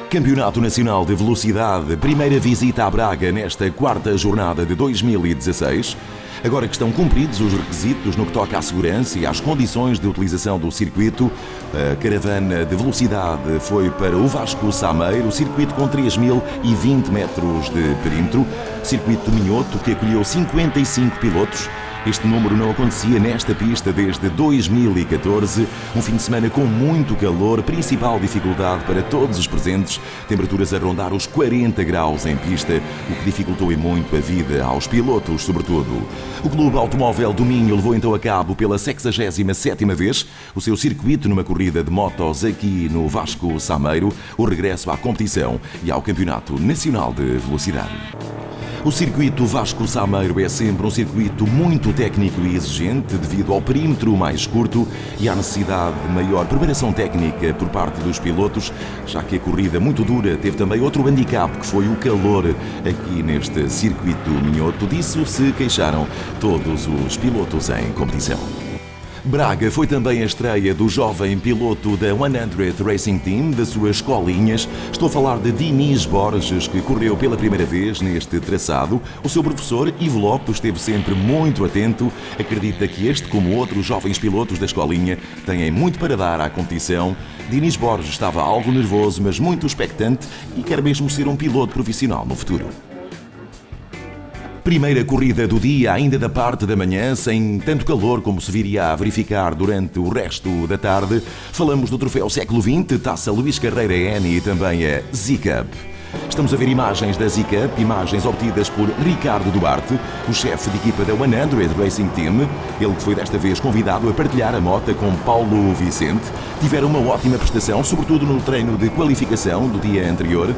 Campeonato Nacional de Velocidade, primeira visita à Braga nesta quarta jornada de 2016. Agora que estão cumpridos os requisitos no que toca à segurança e às condições de utilização do circuito, a caravana de velocidade foi para o Vasco Sameiro, o circuito com 3.020 metros de perímetro, circuito minhoto que acolheu 55 pilotos. Este número não acontecia nesta pista desde 2014, um fim de semana com muito calor, principal dificuldade para todos os presentes, temperaturas a rondar os 40 graus em pista, o que dificultou e muito a vida aos pilotos, sobretudo. O Clube Automóvel do Minho levou então a cabo pela 67ª vez o seu circuito numa corrida de motos aqui no Vasco Sameiro, o regresso à competição e ao Campeonato Nacional de Velocidade. O circuito Vasco Sameiro é sempre um circuito muito técnico e exigente devido ao perímetro mais curto e à necessidade de maior preparação técnica por parte dos pilotos, já que a corrida muito dura teve também outro handicap, que foi o calor aqui neste circuito minhoto. Disso se queixaram todos os pilotos em competição. Braga foi também a estreia do jovem piloto da 100 Racing Team, das suas escolinhas. Estou a falar de Dinis Borges, que correu pela primeira vez neste traçado. O seu professor, Ivo Lopes, esteve sempre muito atento. Acredita que este, como outros jovens pilotos da escolinha, têm muito para dar à competição. Dinis Borges estava algo nervoso, mas muito expectante e quer mesmo ser um piloto profissional no futuro. Primeira corrida do dia, ainda da parte da manhã, sem tanto calor como se viria a verificar durante o resto da tarde. Falamos do troféu Século XX, Taça Luís Carreira N e também a Z-Cup. Estamos a ver imagens da Z-Cup, imagens obtidas por Ricardo Duarte, o chefe de equipa da 100 Racing Team. Ele que foi desta vez convidado a partilhar a moto com Paulo Vicente. Tiveram uma ótima prestação, sobretudo no treino de qualificação do dia anterior.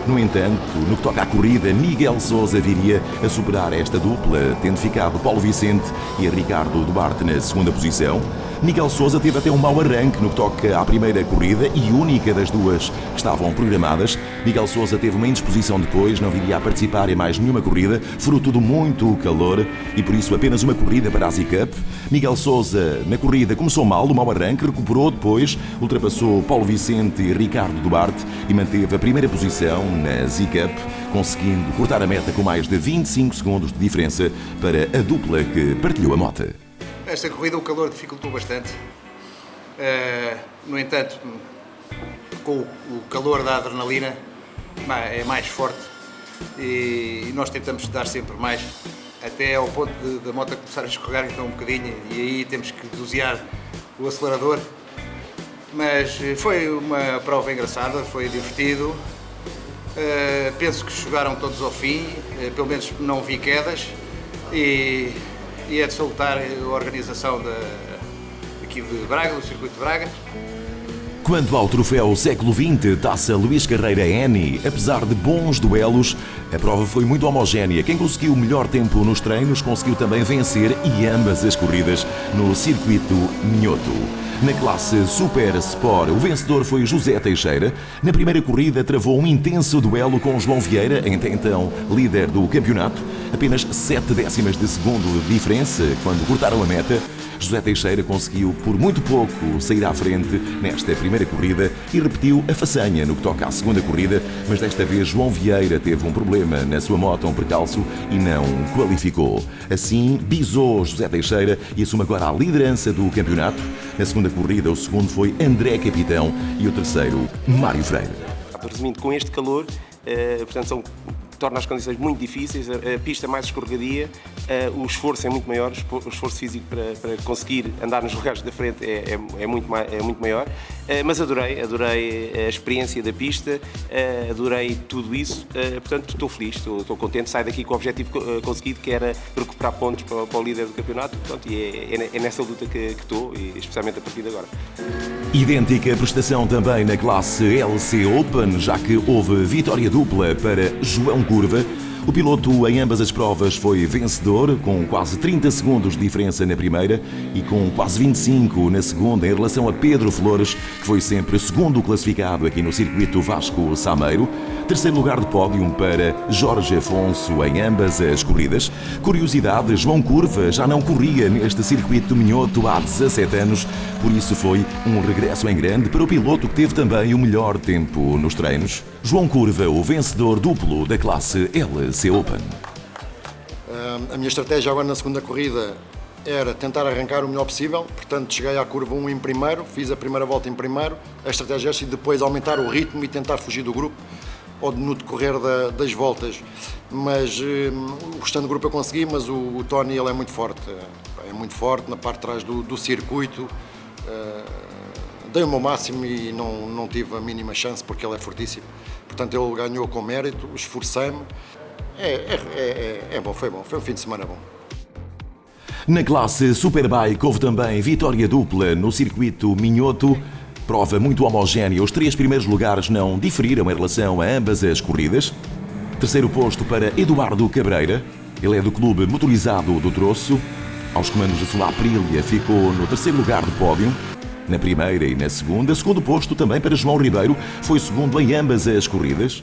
No entanto, no que toca à corrida, Miguel Sousa viria a superar esta dupla, tendo ficado Paulo Vicente e Ricardo Duarte na segunda posição. Miguel Sousa teve até um mau arranque no que toca à primeira corrida e única das duas que estavam programadas. Miguel Sousa teve uma indisposição depois, não viria a participar em mais nenhuma corrida, fruto do muito calor e por isso apenas uma corrida para a Z-Cup. Miguel Sousa na corrida começou mal, o mau arranque, recuperou depois, ultrapassou Paulo Vicente e Ricardo Duarte e manteve a primeira posição na Z-Cup, conseguindo cortar a meta com mais de 25 segundos de diferença para a dupla que partilhou a moto. Esta corrida o calor dificultou bastante, no entanto, com o calor da adrenalina é mais forte e nós tentamos dar sempre mais, até ao ponto da moto começar a escorregar então um bocadinho e aí temos que dosear o acelerador, mas foi uma prova engraçada, foi divertido, penso que chegaram todos ao fim, pelo menos não vi quedas e é de salutar a organização aqui de Braga, do circuito de Braga. Quanto ao troféu Século XX, Taça Luís Carreira N, apesar de bons duelos, a prova foi muito homogénea. Quem conseguiu o melhor tempo nos treinos conseguiu também vencer e ambas as corridas no circuito minhoto. Na classe Super Sport, o vencedor foi José Teixeira. Na primeira corrida travou um intenso duelo com João Vieira, até então líder do campeonato. Apenas 7 décimas de segundo de diferença quando cortaram a meta. José Teixeira conseguiu por muito pouco sair à frente nesta primeira corrida e repetiu a façanha no que toca à segunda corrida, mas desta vez João Vieira teve um problema na sua moto, um percalço, e não qualificou. Assim, bisou José Teixeira e assume agora a liderança do campeonato. Na segunda corrida, o segundo foi André Capitão e o terceiro, Mário Freire. Resumindo, com este calor, portanto, torna as condições muito difíceis, a pista mais escorregadia, o esforço é muito maior, o esforço físico para conseguir andar nos lugares da frente é muito maior, mas adorei a experiência da pista, adorei tudo isso, portanto estou feliz, estou contente, saio daqui com o objetivo conseguido, que era recuperar pontos para o líder do campeonato, portanto, e é nessa luta que estou, e especialmente a partir de agora. Idêntica prestação também na classe LC Open, já que houve vitória dupla para João Curva. O piloto em ambas as provas foi vencedor, com quase 30 segundos de diferença na primeira e com quase 25 na segunda em relação a Pedro Flores, que foi sempre segundo classificado aqui no circuito Vasco Sameiro. Terceiro lugar de pódio para Jorge Afonso em ambas as corridas. Curiosidade, João Curva já não corria neste circuito minhoto há 17 anos, por isso foi um regresso em grande para o piloto que teve também o melhor tempo nos treinos. João Curva, o vencedor duplo da classe LC Open. A minha estratégia agora na segunda corrida era tentar arrancar o melhor possível, portanto cheguei à curva 1 em primeiro, fiz a primeira volta em primeiro, a estratégia é depois aumentar o ritmo e tentar fugir do grupo ou no decorrer das voltas, mas o restante do grupo eu consegui, mas o Tony ele é muito forte na parte de trás do circuito, dei o meu máximo e não tive a mínima chance porque ele é fortíssimo, portanto ele ganhou com mérito, esforcei-me, foi bom, foi um fim de semana bom. Na classe Superbike houve também vitória dupla no circuito Minhoto. Prova muito homogénea, os 3 primeiros lugares não diferiram em relação a ambas as corridas. Terceiro posto para Eduardo Cabreira, ele é do clube motorizado do Troço. Aos comandos da sua Aprilia ficou no terceiro lugar do pódio, na primeira e na segunda. Segundo posto também para João Ribeiro, foi segundo em ambas as corridas.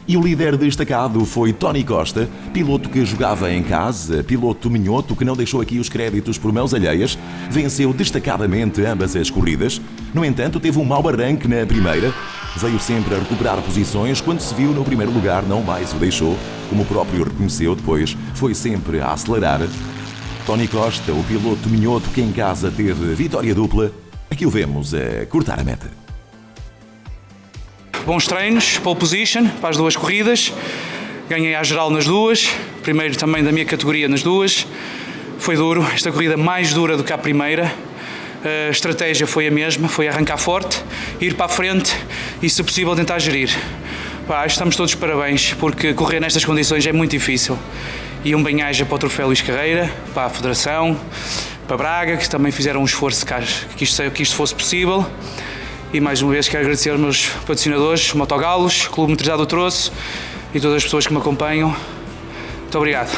E o líder destacado foi Tony Costa, piloto que jogava em casa, piloto minhoto que não deixou aqui os créditos por mãos alheias, venceu destacadamente ambas as corridas. No entanto, teve um mau arranque na primeira, veio sempre a recuperar posições, quando se viu no primeiro lugar não mais o deixou, como o próprio reconheceu depois, foi sempre a acelerar. Tony Costa, o piloto minhoto que em casa teve vitória dupla, aqui o vemos a cortar a meta. Bons treinos, pole position para as 2 corridas, ganhei à geral nas 2, primeiro também da minha categoria nas 2, foi duro, esta corrida mais dura do que a primeira, a estratégia foi a mesma, foi arrancar forte, ir para a frente e se possível tentar gerir. Estamos todos de parabéns porque correr nestas condições é muito difícil e um bem-aja para o troféu Luís Carreira, para a Federação, para Braga, que também fizeram um esforço que isto fosse possível. E mais uma vez quero agradecer aos meus patrocinadores, Motogalos, Clube Motorizado do Troço e todas as pessoas que me acompanham. Muito obrigado.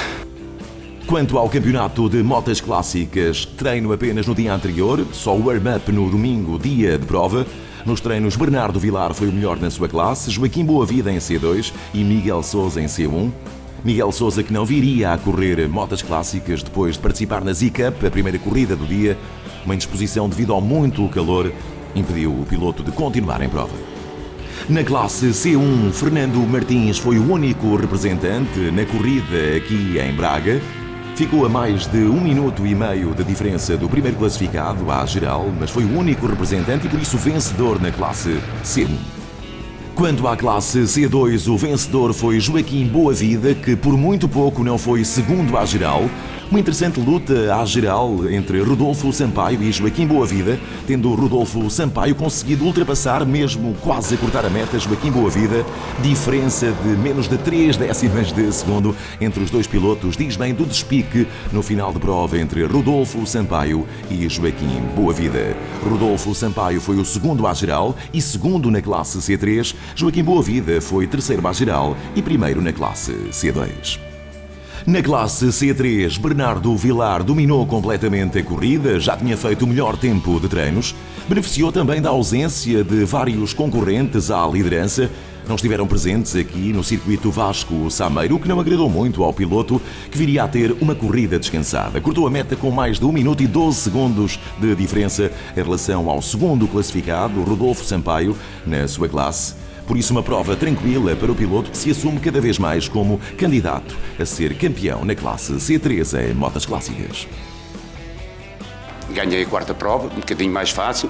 Quanto ao campeonato de motas clássicas, treino apenas no dia anterior, só o warm-up no domingo, dia de prova. Nos treinos, Bernardo Vilar foi o melhor na sua classe, Joaquim Boavida em C2 e Miguel Sousa em C1. Miguel Sousa que não viria a correr motas clássicas depois de participar na Z-Cup, a primeira corrida do dia, uma indisposição devido ao muito calor, impediu o piloto de continuar em prova. Na classe C1, Fernando Martins foi o único representante na corrida aqui em Braga. Ficou a mais de 1 minuto e meio de diferença do primeiro classificado à geral, mas foi o único representante e por isso vencedor na classe C1. Quanto à classe C2, o vencedor foi Joaquim Boavida, que por muito pouco não foi segundo à geral. Uma interessante luta à geral entre Rodolfo Sampaio e Joaquim Boavida, tendo Rodolfo Sampaio conseguido ultrapassar, mesmo quase a cortar a meta, Joaquim Boavida. Diferença de menos de 3 décimas de segundo entre os 2 pilotos, diz bem do despique no final de prova entre Rodolfo Sampaio e Joaquim Boavida. Rodolfo Sampaio foi o segundo à geral e segundo na classe C3. Joaquim Boavida foi terceiro à geral e primeiro na classe C2. Na classe C3, Bernardo Vilar dominou completamente a corrida, já tinha feito o melhor tempo de treinos, beneficiou também da ausência de vários concorrentes à liderança. Não estiveram presentes aqui no circuito Vasco Sameiro, o que não agradou muito ao piloto, que viria a ter uma corrida descansada. Cortou a meta com mais de 1 minuto e 12 segundos de diferença em relação ao segundo classificado, Rodolfo Sampaio, na sua classe. Por isso, uma prova tranquila para o piloto que se assume cada vez mais como candidato a ser campeão na classe C3 em motas clássicas. Ganhei a 4ª prova, um bocadinho mais fácil,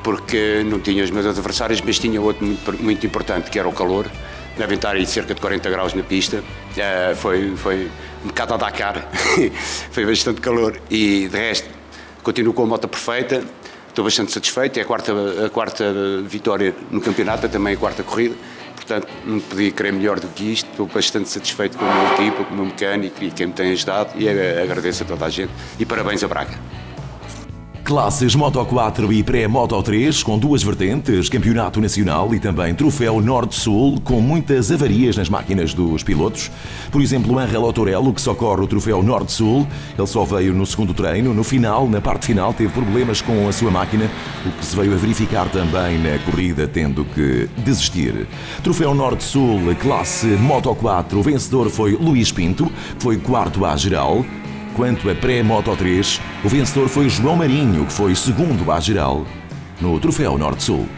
porque não tinha os meus adversários, mas tinha outro muito importante, que era o calor. Devem estar aí cerca de 40 graus na pista. Foi um bocado a dar cara, foi bastante calor e de resto continuo com a moto perfeita. Estou bastante satisfeito, é a quarta vitória no campeonato, também a 4ª corrida, portanto não podia querer melhor do que isto. Estou bastante satisfeito com a minha equipa, com o meu mecânico e quem me tem ajudado e agradeço a toda a gente e parabéns a Braga. Classes Moto 4 e Pré-Moto 3 com 2 vertentes, Campeonato Nacional e também Troféu Norte-Sul, com muitas avarias nas máquinas dos pilotos. Por exemplo, Angel Autorello, que socorre o Troféu Norte-Sul, ele só veio no segundo treino. No final, na parte final, teve problemas com a sua máquina, o que se veio a verificar também na corrida, tendo que desistir. Troféu Norte-Sul, classe Moto 4, o vencedor foi Luís Pinto, que foi 4º à geral. Quanto a Pré-Moto 3, o vencedor foi João Marinho, que foi 2º à geral no Troféu Norte-Sul.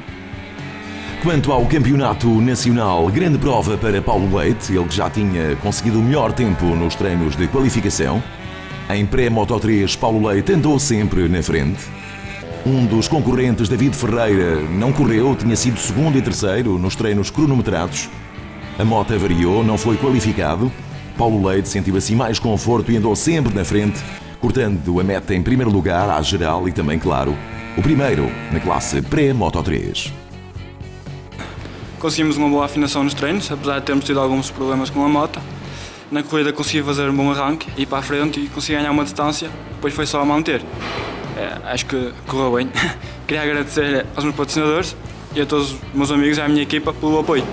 Quanto ao campeonato nacional, grande prova para Paulo Leite, ele que já tinha conseguido o melhor tempo nos treinos de qualificação. Em pré-Moto3, Paulo Leite andou sempre na frente. Um dos concorrentes, David Ferreira, não correu, tinha sido segundo e terceiro nos treinos cronometrados. A moto variou, não foi qualificado. Paulo Leite sentiu assim mais conforto e andou sempre na frente, cortando a meta em primeiro lugar à geral e também, claro, o primeiro na classe pré-Moto3. Conseguimos uma boa afinação nos treinos, apesar de termos tido alguns problemas com a moto. Na corrida consegui fazer um bom arranque, ir para a frente e consegui ganhar uma distância, depois foi só a manter. Acho que correu bem. Queria agradecer aos meus patrocinadores e a todos os meus amigos e à minha equipa pelo apoio.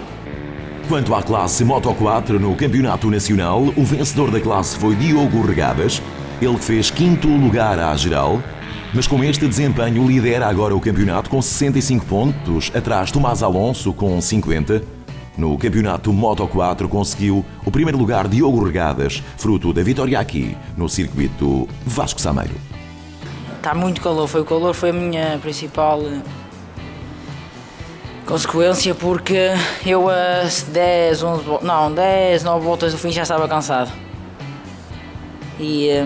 Quanto à classe Moto4 no Campeonato Nacional, o vencedor da classe foi Diogo Regadas, ele que fez 5º lugar à geral, mas com este desempenho lidera agora o campeonato com 65 pontos, atrás Tomás Alonso com 50. No Campeonato Moto4 conseguiu o primeiro lugar Diogo Regadas, fruto da vitória aqui no circuito Vasco Sameiro. Está muito calor, foi a minha principal consequência, porque eu a 10, 9 voltas do fim já estava cansado. E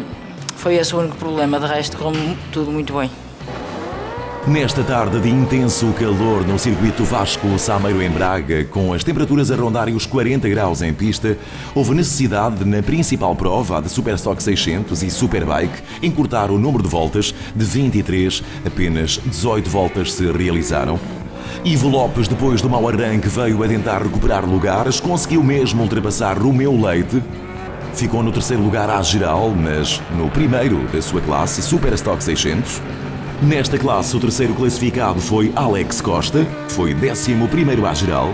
foi esse o único problema, de resto correu tudo muito bem. Nesta tarde de intenso calor no circuito Vasco Sameiro em Braga, com as temperaturas a rondarem os 40 graus em pista, houve necessidade na principal prova, a de Superstock 600 e Superbike, encurtar o número de voltas de 23, apenas 18 voltas se realizaram. Ivo Lopes, depois do mau arranque, veio a tentar recuperar lugares, conseguiu mesmo ultrapassar Romeu Leite. Ficou no terceiro lugar à geral, mas no primeiro da sua classe, Superstock 600. Nesta classe, o terceiro classificado foi Alex Costa, foi 11º à geral.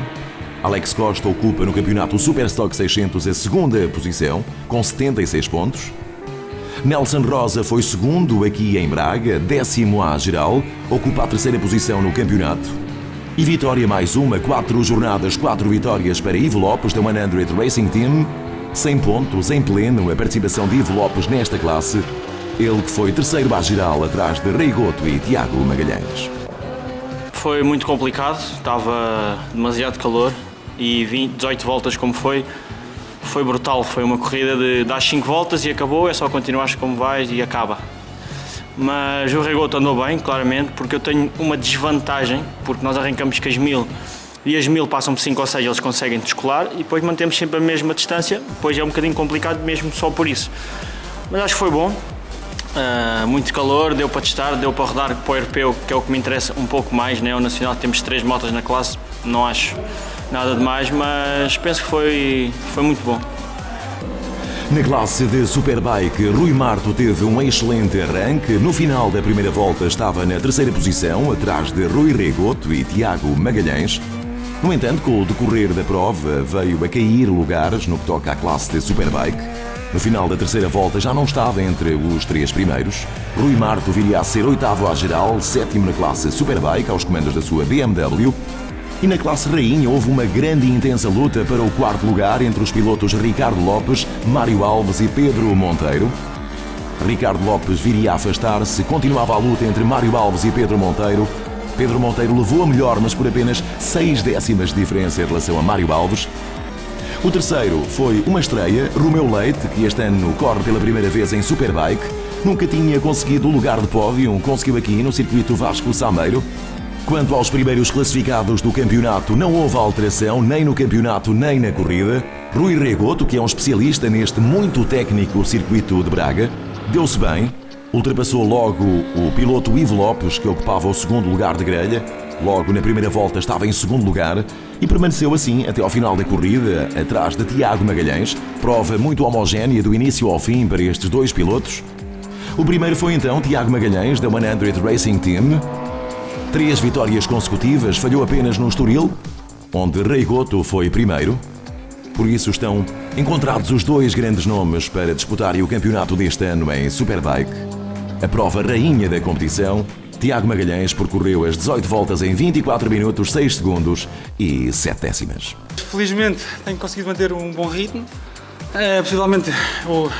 Alex Costa ocupa no campeonato Superstock 600 a segunda posição, com 76 pontos. Nelson Rosa foi segundo aqui em Braga, 10º à geral, ocupa a terceira posição no campeonato. E vitória mais uma, 4 jornadas, 4 vitórias para Ivo Lopes da 100 Racing Team. 100 pontos em pleno a participação de Ivo Lopes nesta classe. Ele que foi terceiro à geral, atrás de Reigoto e Tiago Magalhães. Foi muito complicado, estava demasiado calor e 18 voltas como foi brutal. Foi uma corrida de dar 5 voltas e acabou, é só continuar como vais e acaba. Mas o Reigoto andou bem, claramente, porque eu tenho uma desvantagem, porque nós arrancamos com as 1000 e as 1000 passam por 5 ou 6, eles conseguem descolar e depois mantemos sempre a mesma distância, depois é um bocadinho complicado mesmo só por isso. Mas acho que foi bom. Muito calor, deu para testar, deu para rodar para o europeu, que é o que me interessa um pouco mais, né? O nacional temos 3 motos na classe, não acho nada demais, mas penso que foi muito bom. Na classe de Superbike, Rui Marto teve um excelente arranque. No final da primeira volta estava na terceira posição, atrás de Rui Reigoto e Tiago Magalhães. No entanto, com o decorrer da prova, veio a cair lugares no que toca à classe de Superbike. No final da terceira volta já não estava entre os 3 primeiros. Rui Marto viria a ser 8º à geral, 7º na classe Superbike, aos comandos da sua BMW. E na classe Rainha houve uma grande e intensa luta para o 4º lugar entre os pilotos Ricardo Lopes, Mário Alves e Pedro Monteiro. Ricardo Lopes viria a afastar-se, continuava a luta entre Mário Alves e Pedro Monteiro. Pedro Monteiro levou a melhor, mas por apenas 6 décimas de diferença em relação a Mário Alves. O terceiro foi uma estreia, Romeu Leite, que este ano corre pela primeira vez em Superbike. Nunca tinha conseguido o lugar de pódio, conseguiu aqui no circuito Vasco Sameiro. Quanto aos primeiros classificados do campeonato, não houve alteração, nem no campeonato nem na corrida. Rui Reigoto, que é um especialista neste muito técnico circuito de Braga, deu-se bem, ultrapassou logo o piloto Ivo Lopes, que ocupava o segundo lugar de grelha. Logo na primeira volta estava em segundo lugar e permaneceu assim até ao final da corrida, atrás de Tiago Magalhães. Prova muito homogénea do início ao fim para estes 2 pilotos. O primeiro foi então Tiago Magalhães, da 100 Racing Team. 3 vitórias consecutivas, falhou apenas no Estoril, onde Reigoto foi primeiro. Por isso estão encontrados os 2 grandes nomes para disputarem o campeonato deste ano em Superbike. A prova rainha da competição, Tiago Magalhães percorreu as 18 voltas em 24 minutos, 6 segundos e 7 décimas. Felizmente tenho conseguido manter um bom ritmo. Possivelmente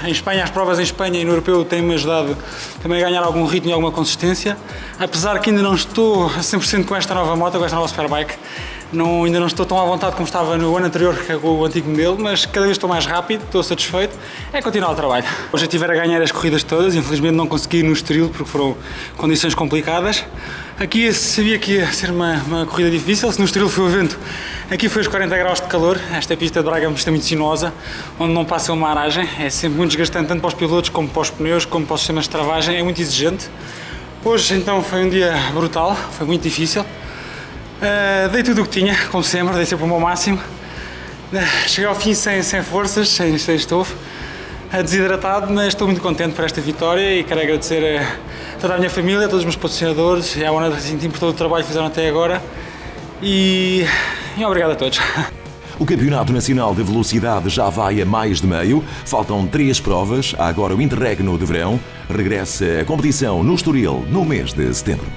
em Espanha, as provas em Espanha e no europeu têm-me ajudado também a ganhar algum ritmo e alguma consistência. Apesar que ainda não estou a 100% com esta nova moto, com esta nova Superbike, Ainda não estou tão à vontade como estava no ano anterior com o antigo modelo, mas cada vez estou mais rápido, estou satisfeito. É continuar o trabalho. O objetivo era ganhar as corridas todas, infelizmente não consegui no Estoril porque foram condições complicadas. Aqui sabia que ia ser uma corrida difícil, se no Estoril foi o vento, aqui foi os 40 graus de calor. Esta pista de Braga é uma pista muito sinuosa, onde não passa uma aragem, é sempre muito desgastante tanto para os pilotos como para os pneus, como para os sistemas de travagem, é muito exigente. Hoje então foi um dia brutal, foi muito difícil. Dei tudo o que tinha, como sempre, dei sempre o meu máximo. Cheguei ao fim sem forças, sem estofo, desidratado, mas estou muito contente por esta vitória e quero agradecer a toda a minha família, a todos os meus patrocinadores e à One Racing Team por todo o trabalho que fizeram até agora e obrigado a todos. O Campeonato Nacional de Velocidade já vai a mais de meio, faltam 3 provas, há agora o Interregno de Verão, regressa a competição no Estoril no mês de setembro.